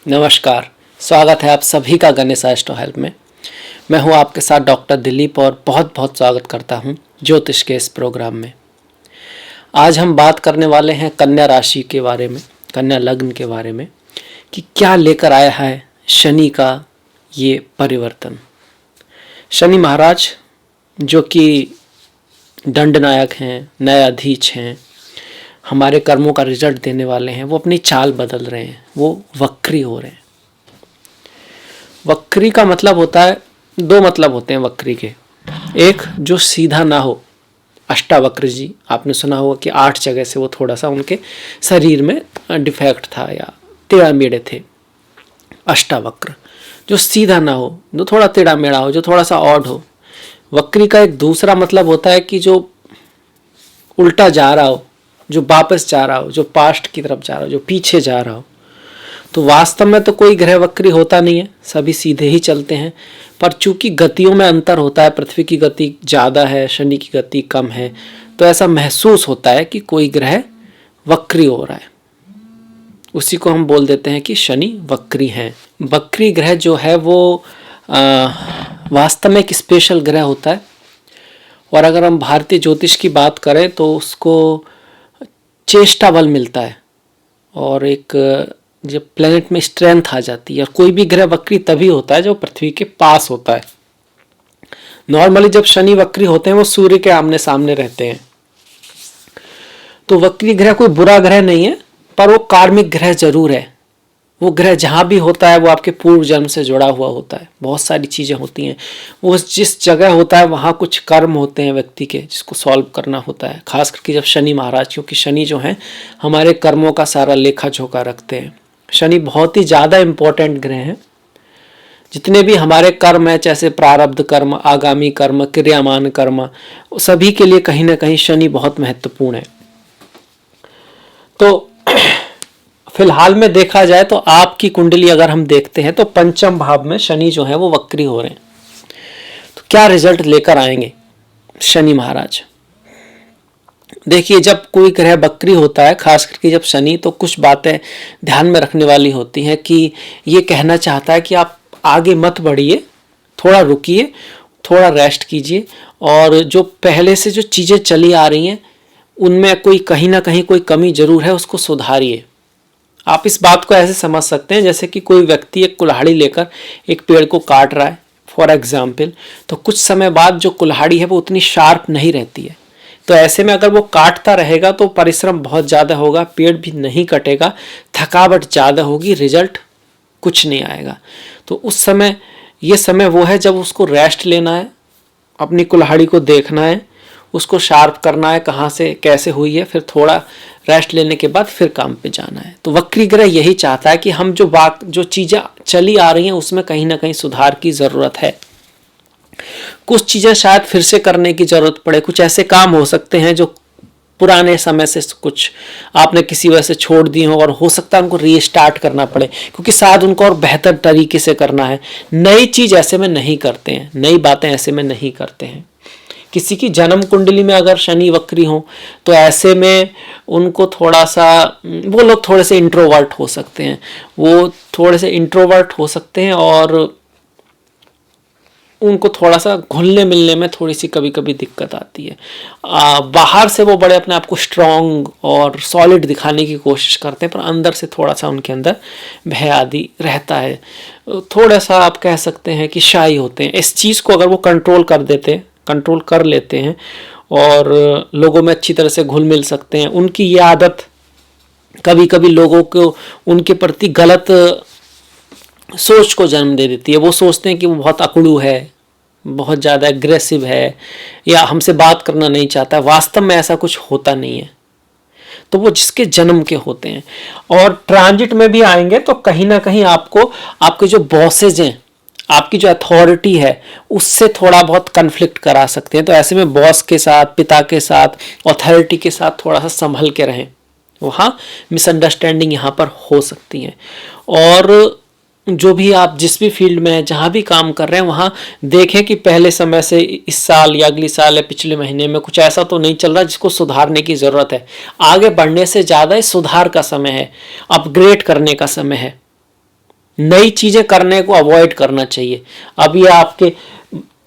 नमस्कार। स्वागत है आप सभी का गणेश एस्ट्रो हेल्प में। मैं हूं आपके साथ डॉक्टर दिलीप और बहुत बहुत स्वागत करता हूं ज्योतिष के इस प्रोग्राम में। आज हम बात करने वाले हैं कन्या राशि के बारे में, कन्या लग्न के बारे में कि क्या लेकर आया है शनि का ये परिवर्तन। शनि महाराज जो कि दंडनायक हैं, न्यायाधीश हैं, हमारे कर्मों का रिजल्ट देने वाले हैं, वो अपनी चाल बदल रहे हैं, वो वक्री हो रहे हैं। वक्री का मतलब होता है, दो मतलब होते हैं वक्री के। एक जो सीधा ना हो, अष्टावक्र जी आपने सुना होगा कि 8 जगह से वो थोड़ा सा उनके शरीर में डिफेक्ट था या टेढ़ा मेढ़े थे। अष्टावक्र जो सीधा ना हो, जो थोड़ा टेढ़ा मेढ़ा हो, जो थोड़ा सा ऑड हो। वक्री का एक दूसरा मतलब होता है कि जो उल्टा जा रहा हो, जो वापस जा रहा हो, जो पास्ट की तरफ जा रहा हो, जो पीछे जा रहा हो। तो वास्तव में तो कोई ग्रह वक्री होता नहीं है, सभी सीधे ही चलते हैं। पर चूंकि गतियों में अंतर होता है, पृथ्वी की गति ज़्यादा है, शनि की गति कम है, तो ऐसा महसूस होता है कि कोई ग्रह वक्री हो रहा है। उसी को हम बोल देते हैं कि शनि वक्री है। वक्री ग्रह जो है वो वास्तव में एक स्पेशल ग्रह होता है। और अगर हम भारतीय ज्योतिष की बात करें तो उसको चेष्टा बल मिलता है और एक जब प्लेनेट में स्ट्रेंथ आ जाती है। और कोई भी ग्रह वक्री तभी होता है जो पृथ्वी के पास होता है। नॉर्मली जब शनि वक्री होते हैं वो सूर्य के आमने सामने रहते हैं। तो वक्री ग्रह कोई बुरा ग्रह नहीं है, पर वो कार्मिक ग्रह जरूर है। वो ग्रह जहाँ भी होता है वो आपके पूर्व जन्म से जुड़ा हुआ होता है। बहुत सारी चीज़ें होती हैं। वो जिस जगह होता है वहाँ कुछ कर्म होते हैं व्यक्ति के, जिसको सॉल्व करना होता है। खास करके जब शनि महाराज, क्योंकि शनि जो है हमारे कर्मों का सारा लेखा जोखा रखते हैं। शनि बहुत ही ज़्यादा इम्पोर्टेंट ग्रह हैं। जितने भी हमारे कर्म हैं, जैसे प्रारब्ध कर्म, आगामी कर्म, क्रियामान कर्म, सभी के लिए कहीं ना कहीं शनि बहुत महत्वपूर्ण है। तो फिलहाल में देखा जाए तो आपकी कुंडली अगर हम देखते हैं तो पंचम भाव में शनि जो है वो वक्री हो रहे हैं। तो क्या रिजल्ट लेकर आएंगे शनि महाराज? देखिए, जब कोई ग्रह वक्री होता है, खास करके जब शनि, तो कुछ बातें ध्यान में रखने वाली होती हैं कि ये कहना चाहता है कि आप आगे मत बढ़िए, थोड़ा रुकिए, थोड़ा रेस्ट कीजिए। और जो पहले से जो चीज़ें चली आ रही हैं उनमें कोई कहीं ना कहीं कोई कमी जरूर है, उसको सुधारिए। आप इस बात को ऐसे समझ सकते हैं जैसे कि कोई व्यक्ति एक कुल्हाड़ी लेकर एक पेड़ को काट रहा है फॉर एग्जाम्पल। तो कुछ समय बाद जो कुल्हाड़ी है वो उतनी शार्प नहीं रहती है। तो ऐसे में अगर वो काटता रहेगा तो परिश्रम बहुत ज़्यादा होगा, पेड़ भी नहीं कटेगा, थकावट ज़्यादा होगी, रिजल्ट कुछ नहीं आएगा। तो उस समय, ये समय वो है जब उसको रेस्ट लेना है, अपनी कुल्हाड़ी को देखना है, उसको शार्प करना है, कहाँ से कैसे हुई है, फिर थोड़ा रेस्ट लेने के बाद फिर काम पे जाना है। तो वक्री ग्रह यही चाहता है कि हम जो चीज़ें चली आ रही हैं उसमें कहीं ना कहीं सुधार की ज़रूरत है। कुछ चीज़ें शायद फिर से करने की ज़रूरत पड़े। कुछ ऐसे काम हो सकते हैं जो पुराने समय से कुछ आपने किसी वजह से छोड़ दिए हो और हो सकता है उनको रीस्टार्ट करना पड़े, क्योंकि शायद उनको और बेहतर तरीके से करना है। नई चीज़ ऐसे में नहीं करते हैं, नई बातें ऐसे में नहीं करते हैं। किसी की जन्म कुंडली में अगर शनि वक्री हो तो ऐसे में उनको थोड़ा सा, वो लोग थोड़े से इंट्रोवर्ट हो सकते हैं, वो थोड़े से इंट्रोवर्ट हो सकते हैं और उनको थोड़ा सा घुलने मिलने में थोड़ी सी कभी कभी दिक्कत आती है। बाहर से वो बड़े अपने आप को स्ट्रॉन्ग और सॉलिड दिखाने की कोशिश करते हैं, पर अंदर से थोड़ा सा उनके अंदर भय आदि रहता है। थोड़ा सा आप कह सकते हैं कि शाई होते हैं। इस चीज़ को अगर वो कंट्रोल कर लेते हैं और लोगों में अच्छी तरह से घुल मिल सकते हैं। उनकी ये आदत कभी कभी लोगों को उनके प्रति गलत सोच को जन्म दे देती है। वो सोचते हैं कि वो बहुत अकड़ू है, बहुत ज़्यादा एग्रेसिव है, या हमसे बात करना नहीं चाहता। वास्तव में ऐसा कुछ होता नहीं है। तो वो जिसके जन्म के होते हैं और ट्रांजिट में भी आएंगे तो कहीं ना कहीं आपको आपके जो बॉसेज हैं, आपकी जो अथॉरिटी है, उससे थोड़ा बहुत कन्फ्लिक्ट करा सकते हैं। तो ऐसे में बॉस के साथ, पिता के साथ, अथॉरिटी के साथ थोड़ा सा संभल के रहें। वहाँ मिसअंडरस्टैंडिंग यहाँ पर हो सकती है। और जो भी आप जिस भी फील्ड में है, जहाँ भी काम कर रहे हैं, वहाँ देखें कि पहले समय से इस साल या अगली साल या पिछले महीने में कुछ ऐसा तो नहीं चल रहा जिसको सुधारने की ज़रूरत है। आगे बढ़ने से ज़्यादा सुधार का समय है, अपग्रेड करने का समय है। नई चीजें करने को अवॉइड करना चाहिए। अब ये आपके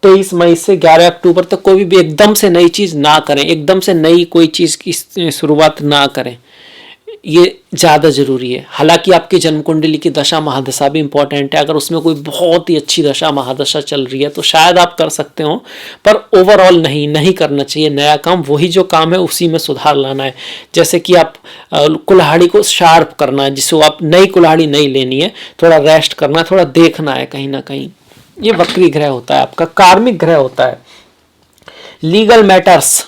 23 मई से 11 अक्टूबर तक कोई भी एकदम से नई चीज ना करें, एकदम से नई कोई चीज की शुरुआत ना करें, ये ज़्यादा ज़रूरी है। हालांकि आपकी जन्म कुंडली की दशा महादशा भी इंपॉर्टेंट है, अगर उसमें कोई बहुत ही अच्छी दशा महादशा चल रही है तो शायद आप कर सकते हो, पर ओवरऑल नहीं करना चाहिए नया काम। वही जो काम है उसी में सुधार लाना है। जैसे कि आप कुल्हाड़ी को शार्प करना है, जिसको आप नई कुल्हाड़ी नहीं लेनी है, थोड़ा रेस्ट करना है, थोड़ा देखना है कहीं ना कहीं। ये वक्री ग्रह होता है, आपका कार्मिक ग्रह होता है। लीगल मैटर्स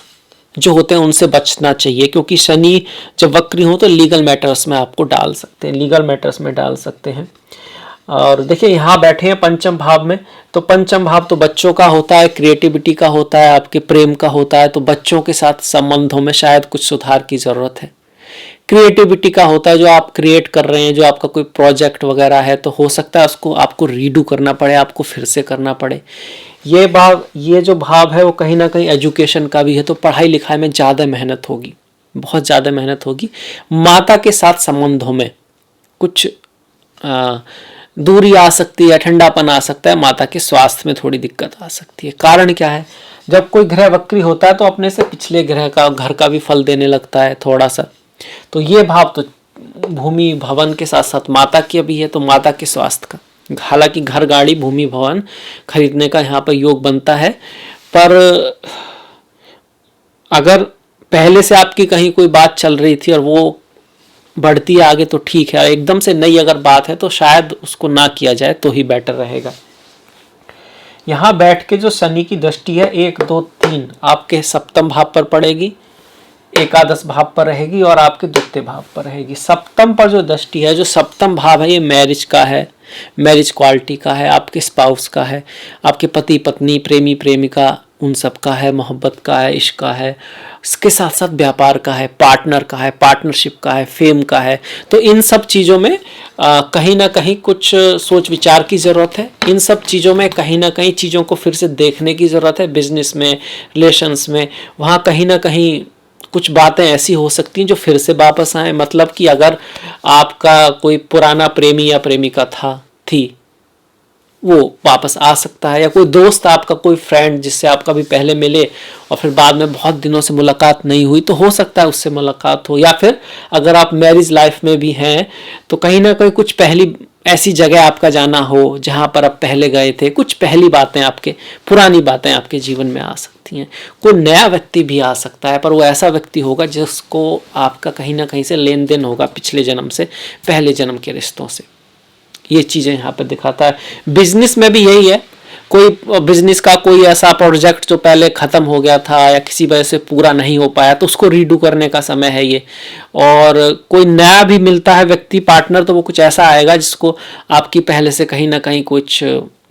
जो होते हैं उनसे बचना चाहिए, क्योंकि शनि जब वक्री हो तो लीगल मैटर्स में आपको डाल सकते हैं, लीगल मैटर्स में डाल सकते हैं। और देखिए यहाँ बैठे हैं पंचम भाव में, तो पंचम भाव तो बच्चों का होता है, क्रिएटिविटी का होता है, आपके प्रेम का होता है, तो बच्चों के साथ संबंधों में शायद कुछ सुधार की जरूरत है। क्रिएटिविटी का होता है, जो आप क्रिएट कर रहे हैं, जो आपका कोई प्रोजेक्ट वगैरह है, तो हो सकता है उसको आपको रीडू करना पड़े, आपको फिर से करना पड़े। ये जो भाव है वो कहीं ना कहीं एजुकेशन का भी है, तो पढ़ाई लिखाई में ज़्यादा मेहनत होगी, बहुत ज़्यादा मेहनत होगी। माता के साथ संबंधों में कुछ दूरी आ सकती है, ठंडापन आ सकता है, माता के स्वास्थ्य में थोड़ी दिक्कत आ सकती है। कारण क्या है, जब कोई ग्रह वक्री होता है तो अपने से पिछले ग्रह का घर का भी फल देने लगता है थोड़ा सा। तो ये भाव तो भूमि भवन के साथ साथ माता की भी है, तो माता के स्वास्थ्य का, हालांकि घर गाड़ी भूमि भवन खरीदने का यहाँ पर योग बनता है, पर अगर पहले से आपकी कहीं कोई बात चल रही थी और वो बढ़ती है आगे तो ठीक है, एकदम से नई अगर बात है तो शायद उसको ना किया जाए तो ही बेटर रहेगा। यहाँ बैठ के जो शनि की दृष्टि है 1 2 3 आपके सप्तम भाव पर पड़ेगी, एकादश भाव पर रहेगी और आपके द्वितीय भाव पर रहेगी। सप्तम पर जो दृष्टि है, जो सप्तम भाव है, ये मैरिज का है, मैरिज क्वालिटी का है, आपके स्पाउस का है, आपके पति पत्नी प्रेमी प्रेमिका उन सब का है, मोहब्बत का है, इश्क का है, इसके साथ साथ व्यापार का है, पार्टनर का है, पार्टनरशिप का है, फेम का है। तो इन सब चीज़ों में कहीं ना कहीं कुछ सोच विचार की ज़रूरत है। इन सब चीज़ों में कहीं ना कहीं चीज़ों को फिर से देखने की ज़रूरत है। बिजनेस में, रिलेशंस में, वहाँ कहीं ना कहीं कुछ बातें ऐसी हो सकती हैं जो फिर से वापस आए। मतलब कि अगर आपका कोई पुराना प्रेमी या प्रेमिका थी वो वापस आ सकता है, या कोई दोस्त आपका, कोई फ्रेंड जिससे आप कभी पहले मिले और फिर बाद में बहुत दिनों से मुलाकात नहीं हुई, तो हो सकता है उससे मुलाकात हो। या फिर अगर आप मैरिज लाइफ में भी हैं तो कहीं ना कहीं कुछ पहली ऐसी जगह आपका जाना हो जहाँ पर आप पहले गए थे, कुछ पहली बातें आपके, पुरानी बातें आपके जीवन में आ सकती हैं। कोई नया व्यक्ति भी आ सकता है, पर वो ऐसा व्यक्ति होगा जिसको आपका कहीं ना कहीं से लेन देन होगा पिछले जन्म से, पहले जन्म के रिश्तों से। ये चीज़ें यहाँ पर दिखाता है। बिजनेस में भी यही है, कोई बिजनेस का कोई ऐसा प्रोजेक्ट जो पहले ख़त्म हो गया था या किसी वजह से पूरा नहीं हो पाया तो उसको रीडू करने का समय है ये। और कोई नया भी मिलता है व्यक्ति, पार्टनर, तो वो कुछ ऐसा आएगा जिसको आपकी पहले से कहीं ना कहीं कुछ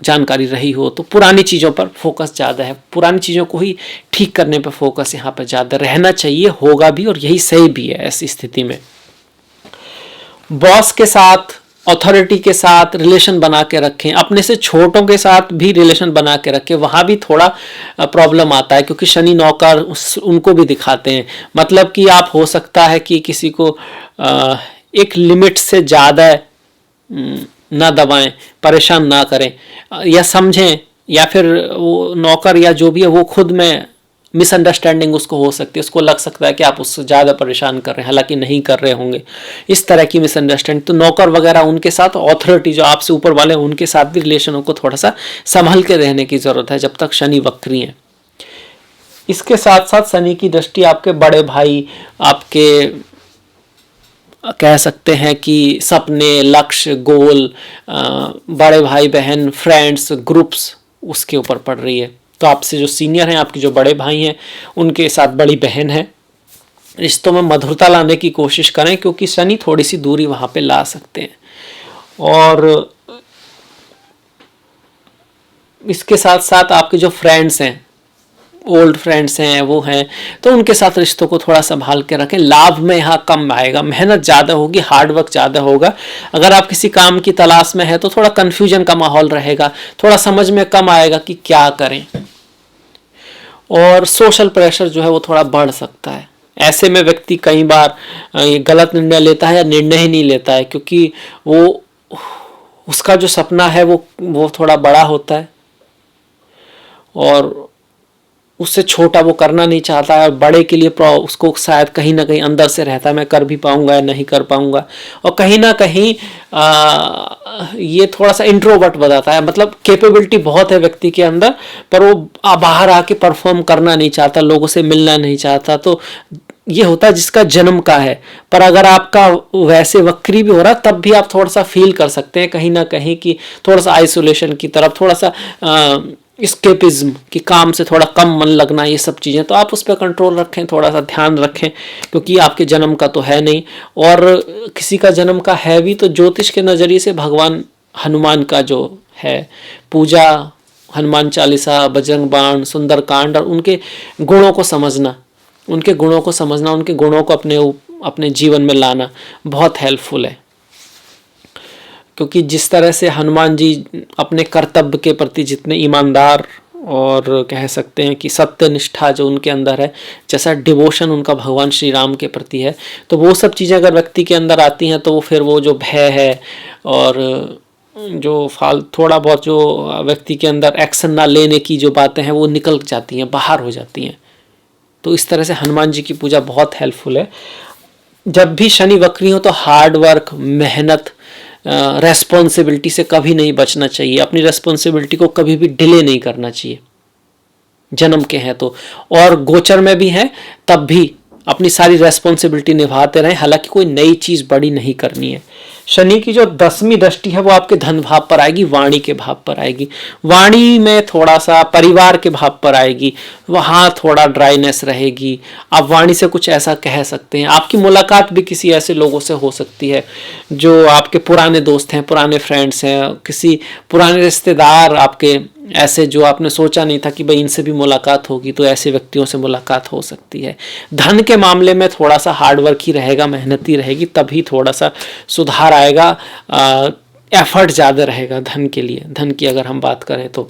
जानकारी रही हो। तो पुरानी चीज़ों पर फोकस ज़्यादा है, पुरानी चीज़ों को ही ठीक करने पर फोकस यहाँ पर ज़्यादा रहना चाहिए, होगा भी और यही सही भी है। ऐसी स्थिति में बॉस के साथ, अथॉरिटी के साथ रिलेशन बना के रखें, अपने से छोटों के साथ भी रिलेशन बना के रखें। वहाँ भी थोड़ा प्रॉब्लम आता है क्योंकि शनि नौकर उनको भी दिखाते हैं। मतलब कि आप हो सकता है कि किसी को एक लिमिट से ज़्यादा ना दबाएं, परेशान ना करें या समझें, या फिर वो नौकर या जो भी है वो खुद में मिसअंडरस्टैंडिंग उसको हो सकती है, उसको लग सकता है कि आप उससे ज़्यादा परेशान कर रहे हैं, हालांकि नहीं कर रहे होंगे। इस तरह की मिसअंडरस्टैंडिंग, तो नौकर वगैरह उनके साथ, अथॉरिटी जो आपसे ऊपर वाले उनके साथ भी रिलेशनों को थोड़ा सा संभल के रहने की ज़रूरत है जब तक शनि वक्री है। इसके साथ साथ शनि की दृष्टि आपके बड़े भाई, आपके कह सकते हैं कि सपने, लक्ष्य, गोल, बड़े भाई बहन, फ्रेंड्स, ग्रुप्स, उसके ऊपर पड़ रही है। तो आपसे जो सीनियर हैं, आपके जो बड़े भाई हैं, उनके साथ बड़ी बहन है, रिश्तों में मधुरता लाने की कोशिश करें क्योंकि शनि थोड़ी सी दूरी वहाँ पे ला सकते हैं। और इसके साथ साथ आपके जो फ्रेंड्स हैं, ओल्ड फ्रेंड्स हैं, वो हैं, तो उनके साथ रिश्तों को थोड़ा संभाल के रखें। लाभ में यहाँ कम आएगा, मेहनत ज़्यादा होगी, हार्ड वर्क ज़्यादा होगा। अगर आप किसी काम की तलाश में है तो थोड़ा कन्फ्यूजन का माहौल रहेगा, थोड़ा समझ में कम आएगा कि क्या करें, और सोशल प्रेशर जो है वो थोड़ा बढ़ सकता है। ऐसे में व्यक्ति कई बार गलत निर्णय लेता है या निर्णय ही नहीं लेता है, क्योंकि वो उसका जो सपना है वो थोड़ा बड़ा होता है और उससे छोटा वो करना नहीं चाहता है, और बड़े के लिए उसको शायद कहीं ना कहीं अंदर से रहता है मैं कर भी पाऊंगा या नहीं कर पाऊंगा, और कहीं ना कहीं ये थोड़ा सा इंट्रोवर्ट बताता है, मतलब कैपेबिलिटी बहुत है व्यक्ति के अंदर पर वो बाहर आके परफॉर्म करना नहीं चाहता, लोगों से मिलना नहीं चाहता। तो ये होता है जिसका जन्म का है। पर अगर आपका वैसे वक्री भी हो रहा तब भी आप थोड़ा सा फील कर सकते हैं कहीं ना कहीं कि थोड़ा सा आइसोलेशन की तरफ, थोड़ा सा स्केपिज्म कि काम से थोड़ा कम मन लगना, ये सब चीज़ें। तो आप उस पर कंट्रोल रखें, थोड़ा सा ध्यान रखें, क्योंकि आपके जन्म का तो है नहीं, और किसी का जन्म का है भी तो ज्योतिष के नज़रिए से भगवान हनुमान का जो है पूजा, हनुमान चालीसा, बजरंग बाण, सुंदरकांड, और उनके गुणों को समझना, उनके गुणों को समझना, उनके गुणों को अपने जीवन में लाना बहुत हेल्पफुल है। क्योंकि जिस तरह से हनुमान जी अपने कर्तव्य के प्रति जितने ईमानदार और कह सकते हैं कि सत्य निष्ठा जो उनके अंदर है, जैसा डिवोशन उनका भगवान श्री राम के प्रति है, तो वो सब चीज़ें अगर व्यक्ति के अंदर आती हैं तो फिर वो जो भय है और जो थोड़ा बहुत जो व्यक्ति के अंदर एक्शन ना लेने की जो बातें हैं वो निकल जाती हैं, बाहर हो जाती हैं। तो इस तरह से हनुमान जी की पूजा बहुत हेल्पफुल है। जब भी शनि वक्री हो तो हार्ड वर्क, मेहनत, रेस्पॉन्सिबिलिटी से कभी नहीं बचना चाहिए, अपनी रेस्पॉन्सिबिलिटी को कभी भी डिले नहीं करना चाहिए जन्म के हैं तो, और गोचर में भी हैं तब भी अपनी सारी रेस्पॉन्सिबिलिटी निभाते रहें, हालांकि कोई नई चीज़ बड़ी नहीं करनी है। शनि की जो 10वीं दृष्टि है वो आपके धन भाव पर आएगी, वाणी के भाव पर आएगी, वाणी में थोड़ा सा परिवार के भाव पर आएगी, वहाँ थोड़ा ड्राइनेस रहेगी, आप वाणी से कुछ ऐसा कह सकते हैं, आपकी मुलाकात भी किसी ऐसे लोगों से हो सकती है जो आपके पुराने दोस्त हैं, पुराने फ्रेंड्स हैं, किसी पुराने रिश्तेदार आपके ऐसे जो आपने सोचा नहीं था कि भाई इनसे भी मुलाकात होगी, तो ऐसे व्यक्तियों से मुलाकात हो सकती है। धन के मामले में थोड़ा सा हार्डवर्क ही रहेगा, मेहनती रहेगी, तभी थोड़ा सा सुधार आएगा, एफर्ट ज़्यादा रहेगा धन के लिए। धन की अगर हम बात करें तो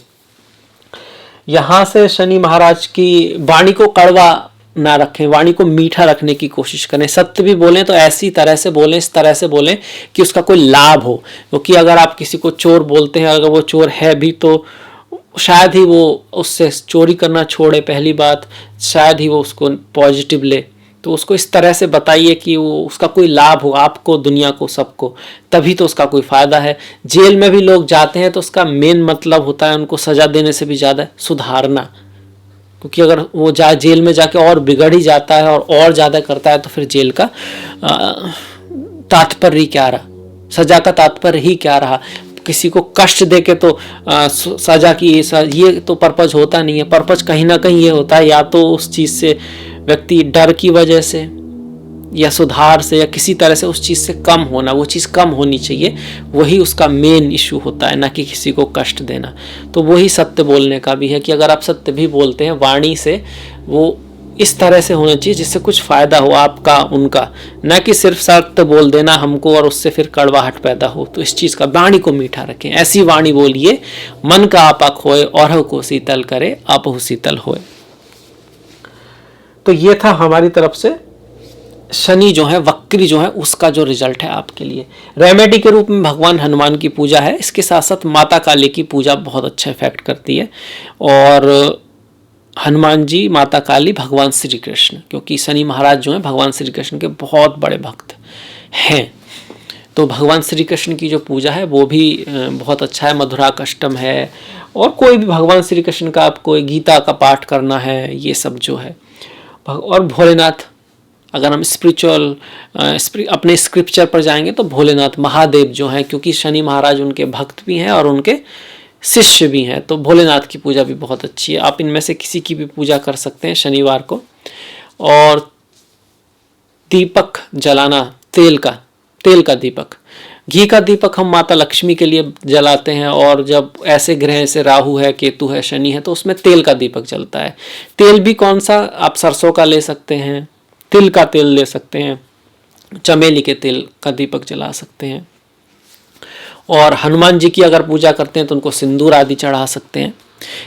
यहाँ से शनि महाराज की वाणी को कड़वा ना रखें, वाणी को मीठा रखने की कोशिश करें, सत्य भी बोलें तो ऐसी तरह से बोलें, इस तरह से बोलें कि उसका कोई लाभ हो, क्योंकि अगर आप किसी को चोर बोलते हैं, अगर वो चोर है भी तो शायद ही वो उससे चोरी करना छोड़े, पहली बात शायद ही वो उसको पॉजिटिव ले। तो उसको इस तरह से बताइए कि वो उसका कोई लाभ हो, आपको, दुनिया को, सबको, तभी तो उसका कोई फ़ायदा है। जेल में भी लोग जाते हैं तो उसका मेन मतलब होता है उनको सज़ा देने से भी ज़्यादा सुधारना, क्योंकि अगर वो जेल में जाके और बिगड़ ही जाता है और ज़्यादा करता है तो फिर जेल का तात्पर्य क्या रहा, सज़ा का तात्पर्य ही क्या रहा। किसी को कष्ट दे के तो सज़ा की ये तो पर्पज होता नहीं है। पर्पज कहीं ना कहीं ये होता है या तो उस चीज़ से व्यक्ति डर की वजह से या सुधार से या किसी तरह से उस चीज़ से कम होना, वो चीज़ कम होनी चाहिए, वही उसका मेन इशू होता है, ना कि किसी को कष्ट देना। तो वही सत्य बोलने का भी है कि अगर आप सत्य भी बोलते हैं वाणी से, वो इस तरह से होना चाहिए जिससे कुछ फ़ायदा हो आपका, उनका, ना कि सिर्फ सत्य बोल देना हमको और उससे फिर कड़वाहट पैदा हो। तो इस चीज़ का वाणी को मीठा रखें, ऐसी वाणी बोलिए मन का आपा खोए और को शीतल करे आपहु शीतल होए। तो ये था हमारी तरफ से शनि जो है वक्री जो है उसका जो रिजल्ट है आपके लिए। रेमेडी के रूप में भगवान हनुमान की पूजा है, इसके साथ साथ माता काली की पूजा बहुत अच्छा इफेक्ट करती है। और हनुमान जी, माता काली, भगवान श्री कृष्ण, क्योंकि शनि महाराज जो हैं भगवान श्री कृष्ण के बहुत बड़े भक्त हैं, तो भगवान श्री कृष्ण की जो पूजा है वो भी बहुत अच्छा है। मधुराष्टम है और कोई भी भगवान श्री कृष्ण का आपको गीता का पाठ करना है, ये सब जो है। और भोलेनाथ, अगर हम स्पिरिचुअल अपने स्क्रिप्चर पर जाएंगे तो भोलेनाथ महादेव जो हैं, क्योंकि शनि महाराज उनके भक्त भी हैं और उनके शिष्य भी हैं, तो भोलेनाथ की पूजा भी बहुत अच्छी है। आप इनमें से किसी की भी पूजा कर सकते हैं शनिवार को। और दीपक जलाना, तेल का दीपक, घी का दीपक हम माता लक्ष्मी के लिए जलाते हैं, और जब ऐसे ग्रह से राहु है, केतु है, शनि है, तो उसमें तेल का दीपक जलता है। तेल भी कौन सा, आप सरसों का ले सकते हैं, तिल का तेल ले सकते हैं, चमेली के तेल का दीपक जला सकते हैं। और हनुमान जी की अगर पूजा करते हैं तो उनको सिंदूर आदि चढ़ा सकते हैं।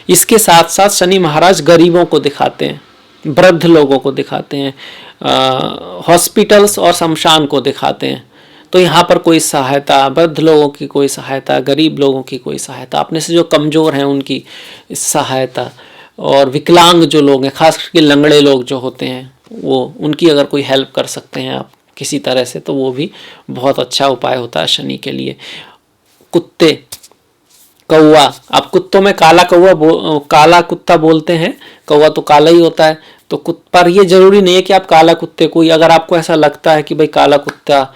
इसके साथ साथ शनि महाराज गरीबों को दिखाते हैं, वृद्ध लोगों को दिखाते हैं, हॉस्पिटल्स और शमशान को दिखाते हैं। तो यहाँ पर कोई सहायता, वृद्ध लोगों की कोई सहायता, गरीब लोगों की कोई सहायता, अपने से जो कमज़ोर हैं उनकी सहायता, और विकलांग जो लोग हैं, खास करके लंगड़े लोग जो होते हैं वो, उनकी अगर कोई हेल्प कर सकते हैं आप किसी तरह से, तो वो भी बहुत अच्छा उपाय होता है शनि के लिए। कुत्ते, कौवा, आप कुत्तों में काला काला कुत्ता बोलते हैं, कौवा तो काला ही होता है। तो पर ये जरूरी नहीं है कि आप काला कुत्ते को, अगर आपको ऐसा लगता है कि भाई काला कुत्ता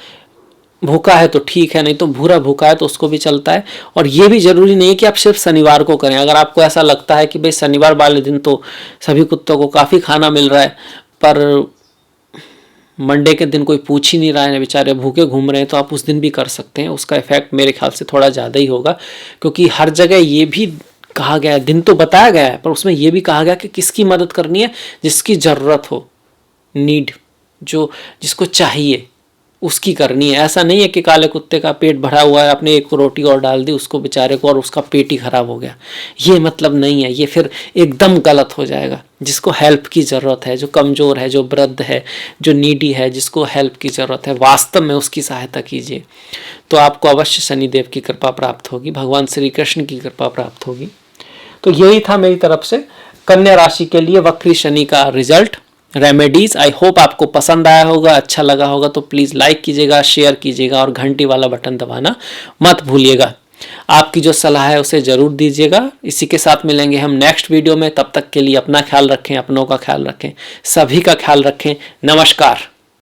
भूखा है तो ठीक है, नहीं तो भूरा भूखा है तो उसको भी चलता है। और ये भी जरूरी नहीं है कि आप सिर्फ शनिवार को करें। अगर आपको ऐसा लगता है कि भाई शनिवार वाले दिन तो सभी कुत्तों को काफ़ी खाना मिल रहा है, पर मंडे के दिन कोई पूछ ही नहीं रहा है, बेचारे भूखे घूम रहे हैं, तो आप उस दिन भी कर सकते हैं। उसका इफेक्ट मेरे ख्याल से थोड़ा ज़्यादा ही होगा, क्योंकि हर जगह ये भी कहा गया है, दिन तो बताया गया है पर उसमें ये भी कहा गया कि किसकी मदद करनी है, जिसकी ज़रूरत हो, नीड, जो जिसको चाहिए उसकी करनी है। ऐसा नहीं है कि काले कुत्ते का पेट भरा हुआ है, आपने एक रोटी और डाल दी उसको बेचारे को और उसका पेट ही खराब हो गया, ये मतलब नहीं है। ये फिर एकदम गलत हो जाएगा। जिसको हेल्प की ज़रूरत है, जो कमज़ोर है, जो वृद्ध है, जो नीडी है, जिसको हेल्प की ज़रूरत है, वास्तव में उसकी सहायता कीजिए, तो आपको अवश्य शनिदेव की कृपा प्राप्त होगी, भगवान श्री कृष्ण की कृपा प्राप्त होगी। तो यही था मेरी तरफ से कन्या राशि के लिए वक्री शनि का रिजल्ट, रेमेडीज। आई होप आपको पसंद आया होगा, अच्छा लगा होगा। तो प्लीज़ लाइक कीजिएगा, शेयर कीजिएगा और घंटी वाला बटन दबाना मत भूलिएगा। आपकी जो सलाह है उसे ज़रूर दीजिएगा। इसी के साथ मिलेंगे हम नेक्स्ट वीडियो में। तब तक के लिए अपना ख्याल रखें, अपनों का ख्याल रखें, सभी का ख्याल रखें। नमस्कार।